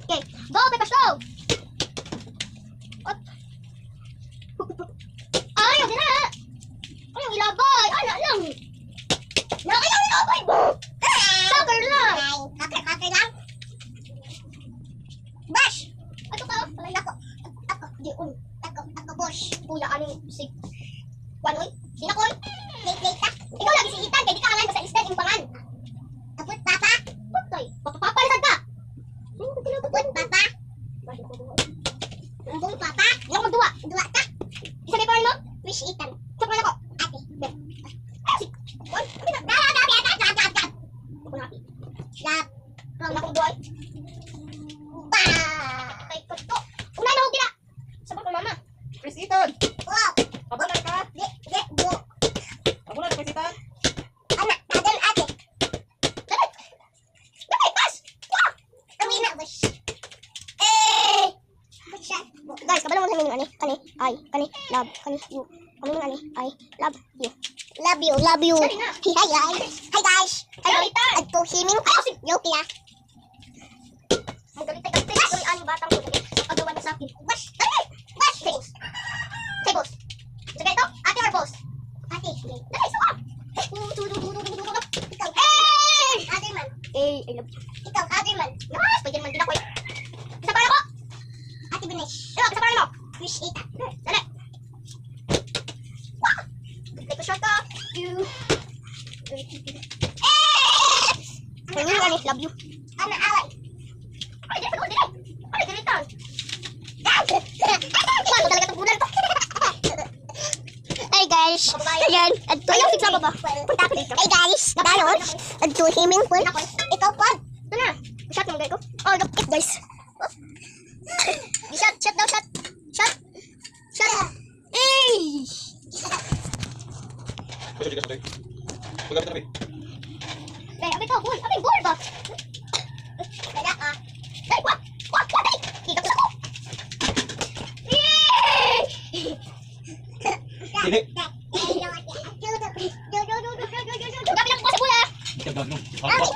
Okay, go, paper stove! Ayaw din na! Ayaw ilagay! Ala lang! Ayaw ilagay mo! Sucker lang! Sucker lang? Bash! Ato ka! Palay ako! Di un! Ako, bosh! Kuya, ano si... Wanoy? Sinakoy? Late ta! Ikaw lagi si Ethan, kaya di ka hangan sa isdan yung pangan! Kaput, papa! Putay! Papa, lisad ka! Kaput, papa! Umbong, papa! Di ako magduwa! Duwa ta! Isa may mo? Wish Ethan! Sakman ako! Ate! Si... What? Gab! Ako na, ate! Gab! Wala akong duwa! Ay, kato! Una na ako kila! Sabot mo, mama! Chris Ethan! Wow! Abulay ka? Di, bu! Abulay ka, Chris Ethan? Anak, adal ate! Dapat! Dapat, pas! Wow! Amin na, boss! Guys, kabalo mo sa minyo, kani, love, kani, you. Kami nga I love you. Love you, love you. Hi guys! Hi guys! At po himing yo kaya. Magalit-galit ko ani batang ko. Agawan na sa akin. Bash! Dali! Bash! Say boss. Sige ito, ate or boss? Ate. Dali, suka! Ikaw. Ate man. I love you. Ikaw, ate man. Yes, pwede naman din ako eh. Isa pa ako. Ate Binesh. Isa pa mo. Wish Ita. Dali. Wow! Take a shot ka. You. Love you. Ano, away. Ay, di pa ko, ay, dilitan. Paano talaga itong bulan ko? Hey guys, ayan, at ayaw fix ba ba? Punta ako dito. Hey guys, dayon, at himing po. Ikaw po. Ito na, shot mo ko. Oh, look it guys. Shot daw, shot. Hey! Pwede ka sabay. Pagkakit na kami. Abay ka, boy. Abay, boy ba? Kaya ka. Ay, wak! Ay! Kita ko sa ko! Hindi. Gabi lang ko sa bula! Ikaw no. Boss!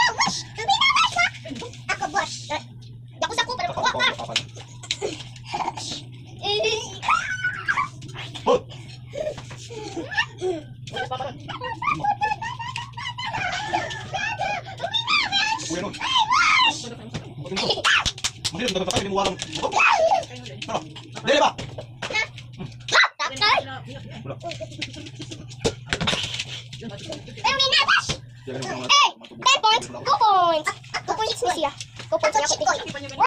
Ako, boss. Ako sa ko, pero wak ka! Hot! Kuya nun. Mahirap na tatay, binuwalang. Ano? Dili ba? Pero may natas! Hey! 10 points! 2 points! 2 points na siya. 2 points na siya.